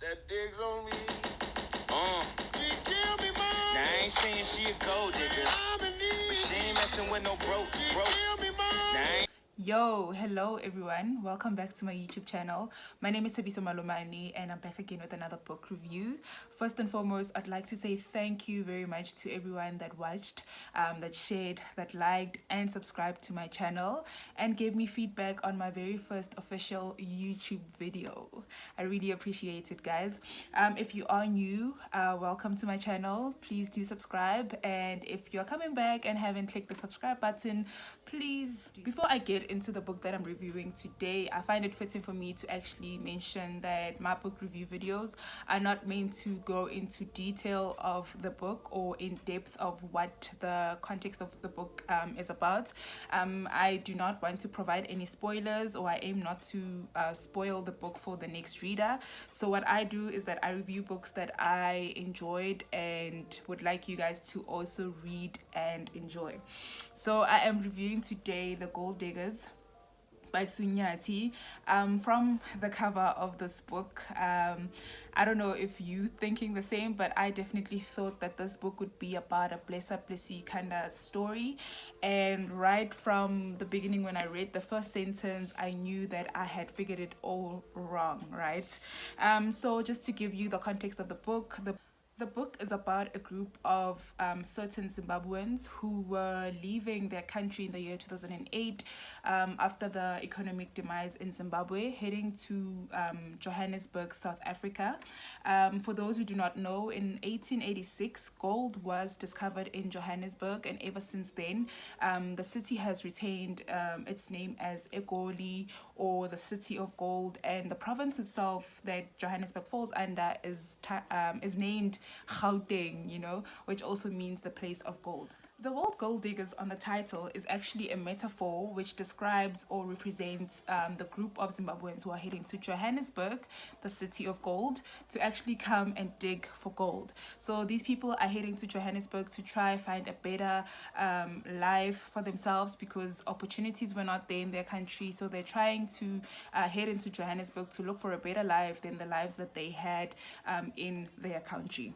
that digs on me. She kill me, mom. Now I ain't saying she a gold digger, but she ain't messing with no broke. Kill me, mom. Yo, hello everyone, welcome back to my YouTube channel. My name is Tabiso Malomani and I'm back again with another book review. First and foremost, I'd like to say thank you very much to everyone that watched, that shared, that liked and subscribed to my channel and gave me feedback on my very first official YouTube video. I really appreciate it, guys. If you are new, welcome to my channel. Please do subscribe, and if you're coming back and haven't clicked the subscribe button, please do. Before I get into the book that I'm reviewing today, I find it fitting for me to actually mention that my book review videos are not meant to go into detail of the book or in depth of what the context of the book is about. I do not want to provide any spoilers, or I aim not to spoil the book for the next reader. So what I do is that I review books that I enjoyed and would like you guys to also read and enjoy. So I am reviewing today The Golddiggers by Sue Nyathi. From the cover of this book, I don't know if you thinking the same, but I definitely thought that this book would be about a blessy kind of story. And right from the beginning, when I read the first sentence, I knew that I had figured it all wrong, right? So just to give you the context of the book, the book is about a group of certain Zimbabweans who were leaving their country in the year 2008 after the economic demise in Zimbabwe, heading to Johannesburg, South Africa. For those who do not know, in 1886, gold was discovered in Johannesburg, and ever since then, the city has retained its name as Egoli, or the City of Gold, and the province itself that Johannesburg falls under is named Gauteng, which also means the place of gold. The word gold diggers on the title is actually a metaphor which describes or represents the group of Zimbabweans who are heading to Johannesburg, the city of gold, to actually come and dig for gold. So these people are heading to Johannesburg to try find a better life for themselves, because opportunities were not there in their country. So they're trying to head into Johannesburg to look for a better life than the lives that they had in their country.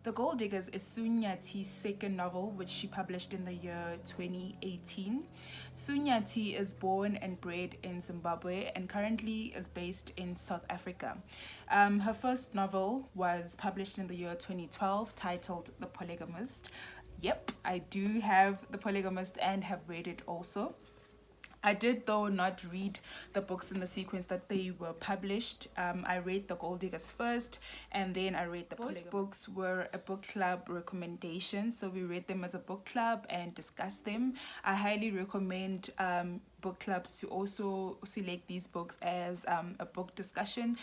The Golddiggers is Sue Nyathi's second novel, which she published in the year 2018. Sue Nyathi is born and bred in Zimbabwe and currently is based in South Africa. Her first novel was published in the year 2012, titled The Polygamist. Yep, I do have The Polygamist and have read it also. I did, though, not read the books in the sequence that they were published. I read The Golddiggers first, and then I read The Polygamist. Both books were a book club recommendation, so we read them as a book club and discussed them. I highly recommend book clubs to also select these books as a book discussion,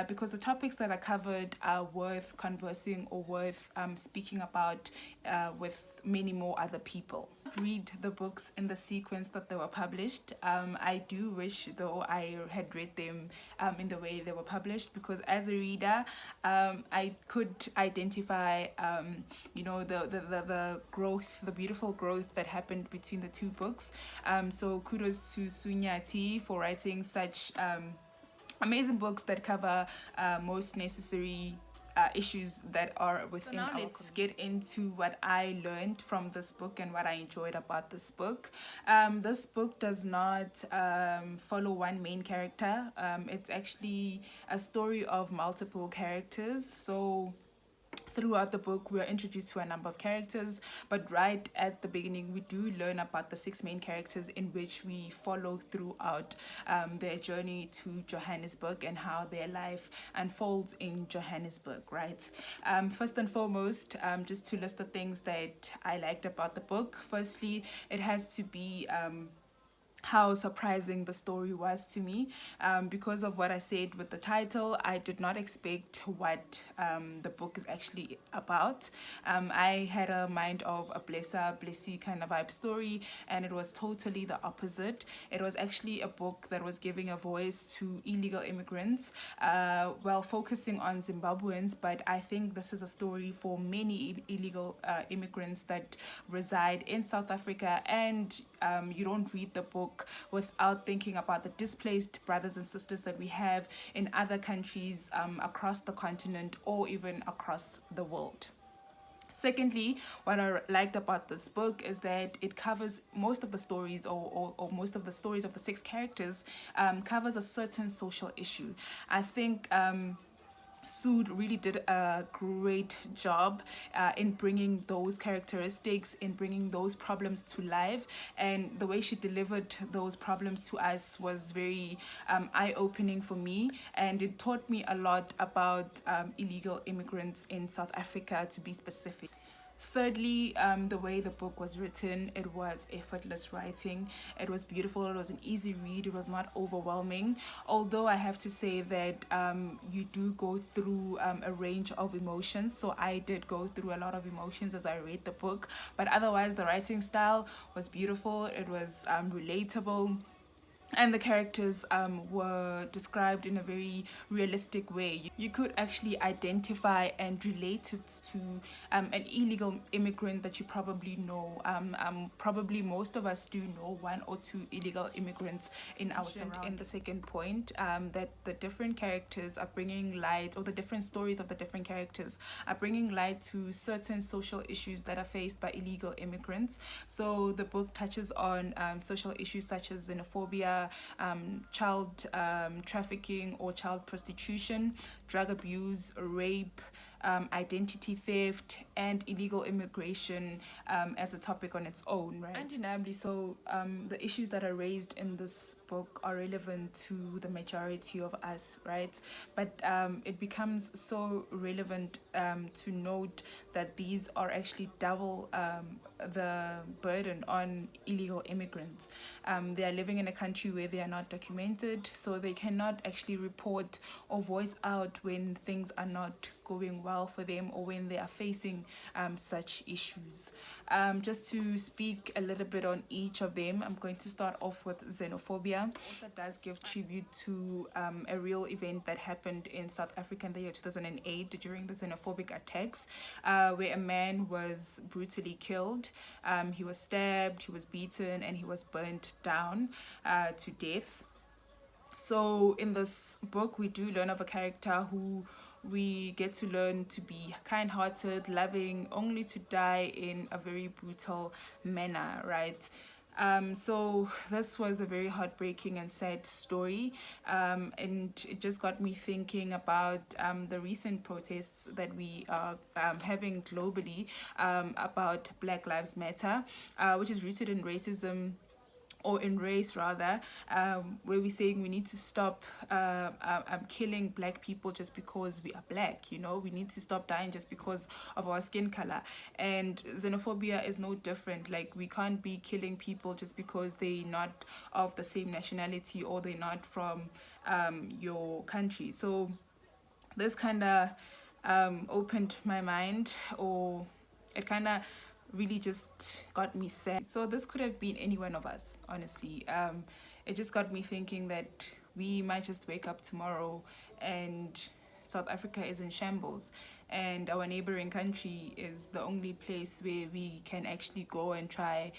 because the topics that are covered are worth conversing or worth speaking about with many more other people. Read the books in the sequence that they were published. I do wish, though, I had read them in the way they were published, because as a reader I could identify the growth, the beautiful growth that happened between the two books. So kudos to Sue Nyathi for writing such amazing books that cover most necessary issues that are within our community. Let's get into what I learned from this book and what I enjoyed about this book. This book does not follow one main character. It's actually a story of multiple characters. So throughout the book, we are introduced to a number of characters, but right at the beginning, we do learn about the 6 main characters in which we follow throughout their journey to Johannesburg and how their life unfolds in Johannesburg, right? First and foremost, just to list the things that I liked about the book. Firstly, it has to be how surprising the story was to me. Because of what I said with the title, I did not expect what the book is actually about. I had a mind of a blessy kind of vibe story, and it was totally the opposite. It was actually a book that was giving a voice to illegal immigrants while focusing on Zimbabweans, but I think this is a story for many illegal immigrants that reside in South Africa and you don't read the book without thinking about the displaced brothers and sisters that we have in other countries across the continent or even across the world. Secondly, what I liked about this book is that it covers most of the stories, or most of the stories of the six characters, covers a certain social issue. I think Sue really did a great job in bringing those characteristics, in bringing those problems to life, and the way she delivered those problems to us was very eye-opening for me, and it taught me a lot about illegal immigrants in South Africa, to be specific. Thirdly, the way the book was written, it was effortless writing. It was beautiful. It was an easy read. It was not overwhelming. Although I have to say that you do go through a range of emotions. So I did go through a lot of emotions as I read the book. But otherwise, the writing style was beautiful. It was relatable, and the characters were described in a very realistic way. You could actually identify and relate it to an illegal immigrant that you probably know. Probably most of us do know one or two illegal immigrants in our surroundings. In the second point, that the different characters are bringing light, or the different stories of the different characters are bringing light to certain social issues that are faced by illegal immigrants. So the book touches on social issues such as xenophobia, child trafficking or child prostitution, drug abuse, rape, identity theft, and illegal immigration as a topic on its own, right? Undeniably so, the issues that are raised in this book are relevant to the majority of us, right? But it becomes so relevant to note that these are actually double the burden on illegal immigrants. They are living in a country where they are not documented, so they cannot actually report or voice out when things are not going well for them, or when they are facing such issues. Just to speak a little bit on each of them, I'm going to start off with xenophobia. The author does give tribute to a real event that happened in South Africa in the year 2008 during the xenophobic attacks, where a man was brutally killed. He was stabbed, he was beaten, and he was burnt down to death. So in this book, we do learn of a character who we get to learn to be kind-hearted, loving, only to die in a very brutal manner, right? So this was a very heartbreaking and sad story, and it just got me thinking about the recent protests that we are having globally about Black Lives Matter, which is rooted in racism, or in race rather, where we're saying we need to stop killing black people just because we are black. You know, we need to stop dying just because of our skin color. And xenophobia is no different. Like, we can't be killing people just because they're not of the same nationality, or they're not from your country. So this kind of opened my mind, or it kind of really just got me sad. So this could have been any one of us, honestly. It just got me thinking that we might just wake up tomorrow and South Africa is in shambles, and our neighboring country is the only place where we can actually go and try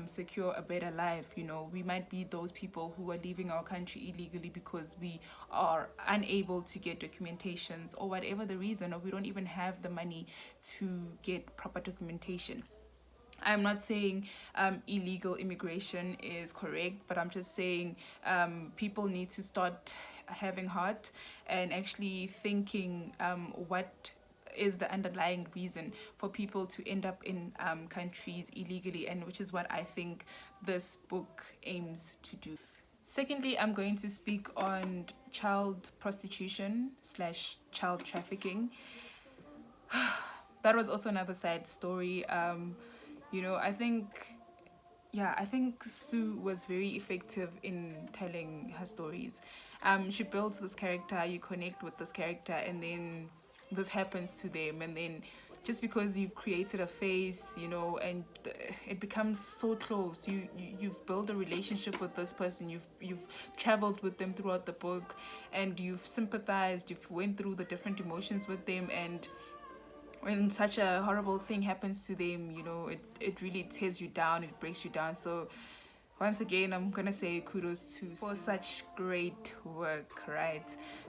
secure a better life. You know, we might be those people who are leaving our country illegally because we are unable to get documentations, or whatever the reason, or we don't even have the money to get proper documentation. I'm not saying illegal immigration is correct, but I'm just saying people need to start having heart and actually thinking what is the underlying reason for people to end up in countries illegally, and which is what I think this book aims to do. Secondly, I'm going to speak on child prostitution slash child trafficking. That was also another sad story. You know, I think Sue was very effective in telling her stories. She builds this character, you connect with this character, and then this happens to them, and then just because you've created a face, you know, and it becomes so close. You've built a relationship with this person. You've traveled with them throughout the book, and you've sympathized. You've went through the different emotions with them, and when such a horrible thing happens to them, you know, it really tears you down, it breaks you down. So once again, I'm gonna say kudos to for such great work, right?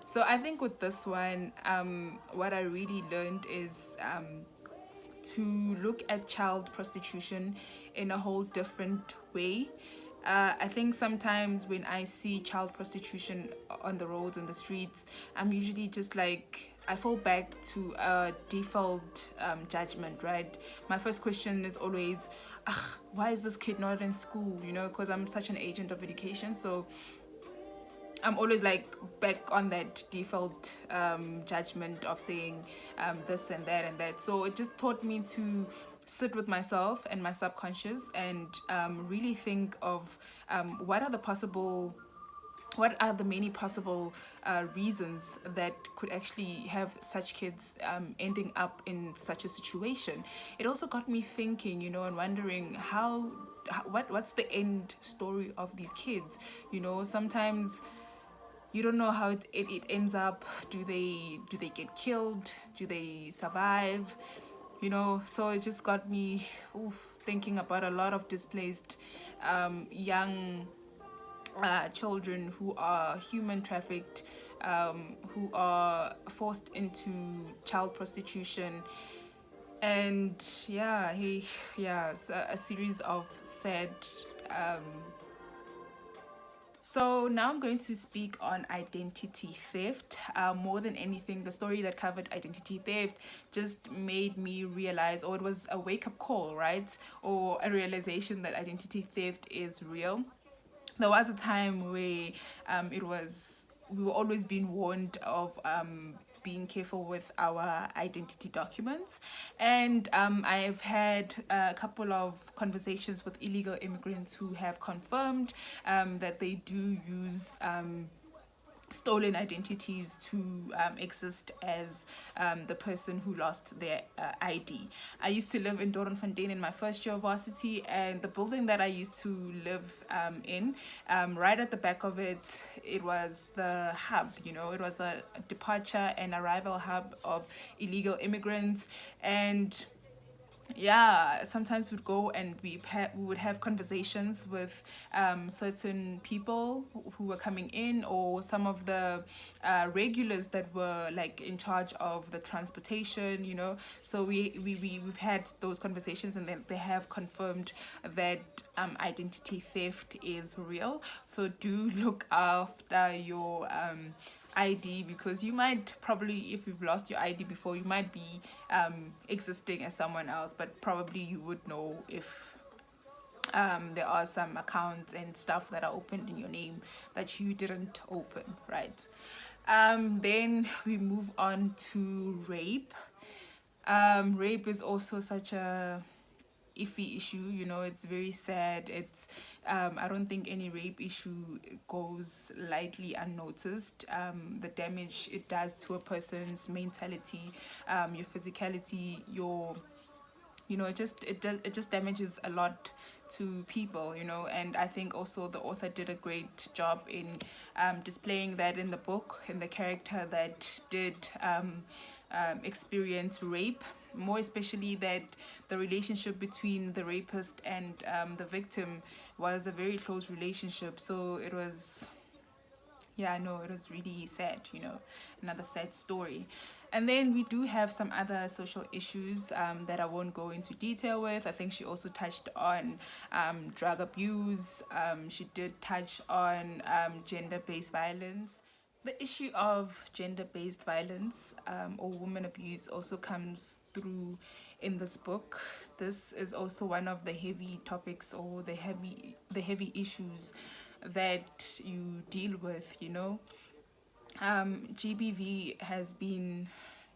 So I think with this one, what I really learned is to look at child prostitution in a whole different way. I think sometimes when I see child prostitution on the roads, on the streets, I'm usually just like, I fall back to a default judgment, right? My first question is always, why is this kid not in school? You know, because I'm such an agent of education. So I'm always like back on that default judgment of saying this and that and that. So it just taught me to sit with myself and my subconscious and really think of what are the many possible reasons that could actually have such kids ending up in such a situation. It also got me thinking, you know, and wondering what's the end story of these kids. You know, sometimes you don't know how it ends up. Do they get killed? Do they survive? You know, so it just got me thinking about a lot of displaced young children who are human trafficked, who are forced into child prostitution, and a series of sad. So now I'm going to speak on identity theft. More than anything, the story that covered identity theft just made me realize, or it was a wake-up call, right? Or a realization that identity theft is real. There was a time where we were always being warned of being careful with our identity documents, and I've had a couple of conversations with illegal immigrants who have confirmed that they do use stolen identities to exist as the person who lost their ID. I used to live in Doornfontein in my first year of varsity, and the building that I used to live in, right at the back of it, it was the hub, you know, it was a departure and arrival hub of illegal immigrants. And yeah, sometimes we'd go and we would have conversations with certain people who were coming in, or some of the regulars that were like in charge of the transportation, you know. So we've had those conversations, and then they have confirmed that identity theft is real. So do look after your ID, because you might probably, if you've lost your ID before, you might be existing as someone else, but probably you would know if there are some accounts and stuff that are opened in your name that you didn't open, right? Then we move on to rape. Rape is also such a iffy issue, you know. It's very sad. It's I don't think any rape issue goes lightly unnoticed. The damage it does to a person's mentality, your physicality, your, you know, it just damages a lot to people, you know. And I think also the author did a great job in displaying that in the book, in the character that did experience rape, more especially that the relationship between the rapist and the victim was a very close relationship. So it was, yeah, no, it was really sad, you know, another sad story. And then we do have some other social issues that I won't go into detail with. I think she also touched on drug abuse. She did touch on gender-based violence. The issue of gender-based violence or woman abuse also comes through in this book. This is also one of the heavy topics, or the heavy issues that you deal with, you know. GBV has been,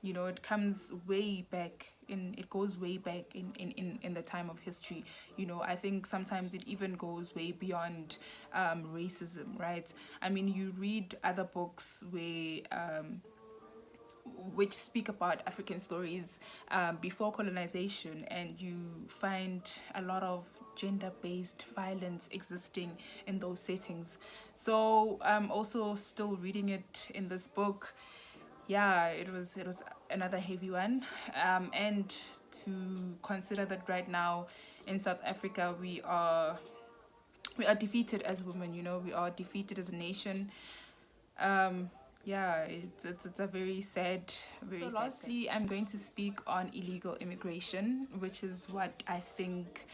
you know, it comes way back it goes way back in the time of history, you know. I think sometimes it even goes way beyond racism, right? I mean, you read other books where which speak about African stories before colonization, and you find a lot of gender-based violence existing in those settings. So also still reading it in this book, yeah, it was another heavy one. And to consider that right now in South Africa we are we are defeated as women, you know, we are defeated as a nation. Yeah, it's a very sad, very so sad lastly thing. I'm going to speak on illegal immigration, which is what I think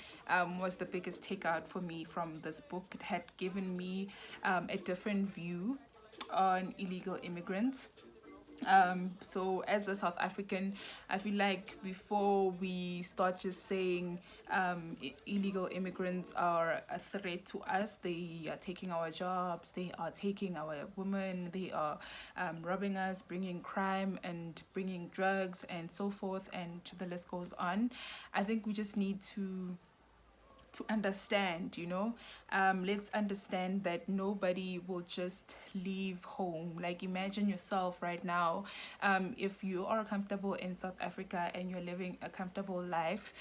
was the biggest takeout for me from this book. It had given me a different view on illegal immigrants. So as a South African, I feel like before we start just saying illegal immigrants are a threat to us, they are taking our jobs, they are taking our women, they are robbing us, bringing crime and bringing drugs and so forth, and the list goes on. I think we just need to understand, you know, let's understand that nobody will just leave home. Like, imagine yourself right now, if you are comfortable in South Africa and you're living a comfortable life,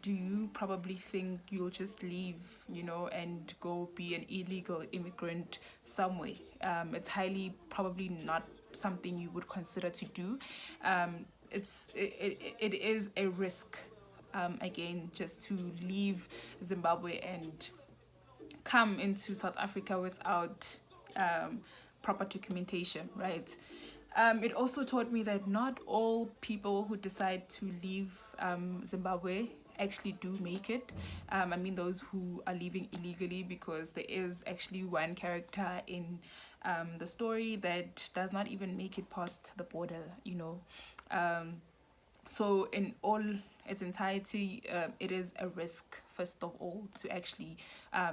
do you probably think you'll just leave, you know, and go be an illegal immigrant somewhere? It's highly probably not something you would consider to do. It is a risk, again, just to leave Zimbabwe and come into South Africa without proper documentation, right? It also taught me that not all people who decide to leave Zimbabwe actually do make it. I mean, those who are leaving illegally, because there is actually one character in the story that does not even make it past the border, you know. So in all its entirety, it is a risk, first of all, to actually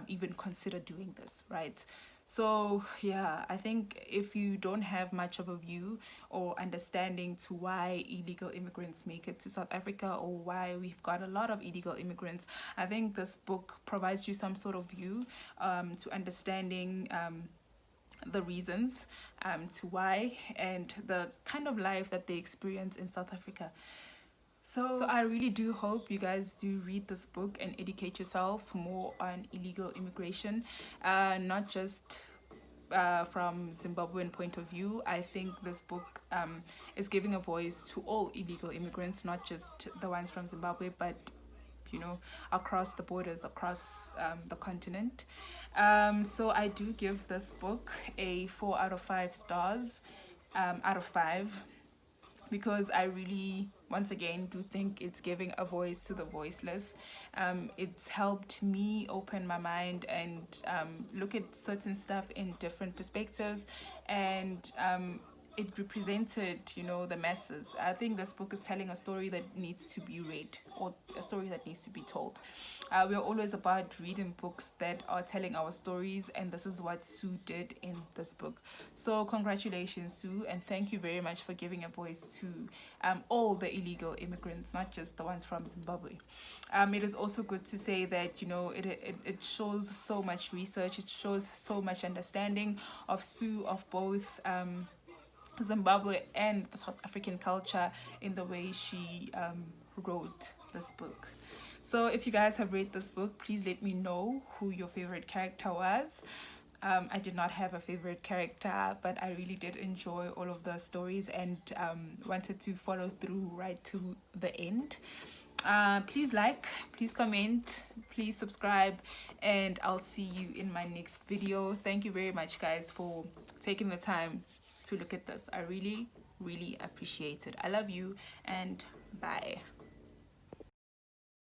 even consider doing this, right? So yeah, I think if you don't have much of a view or understanding to why illegal immigrants make it to South Africa, or why we've got a lot of illegal immigrants, I think this book provides you some sort of view to understanding the reasons to why, and the kind of life that they experience in South Africa. So I really do hope you guys do read this book and educate yourself more on illegal immigration, not just from Zimbabwean point of view. I think this book is giving a voice to all illegal immigrants, not just the ones from Zimbabwe, but you know, across the borders, across the continent. So I do give this book a 4 out of 5 stars out of 5, because I really, once again, do think it's giving a voice to the voiceless. It's helped me open my mind and look at certain stuff in different perspectives, and it represented, you know, the masses. I think this book is telling a story that needs to be read, or a story that needs to be told. We're always about reading books that are telling our stories, and this is what Sue did in this book. So congratulations, Sue, and thank you very much for giving a voice to all the illegal immigrants, not just the ones from Zimbabwe. It is also good to say that, you know, it shows so much research, it shows so much understanding of Sue, of both Zimbabwe and the South African culture, in the way she wrote this book. So if you guys have read this book, please let me know who your favorite character was. I did not have a favorite character, but I really did enjoy all of the stories, and wanted to follow through right to the end. Please like, please comment, please subscribe, and I'll see you in my next video. Thank you very much, guys, for taking the time to look at this. I really appreciate it. I love you, and bye.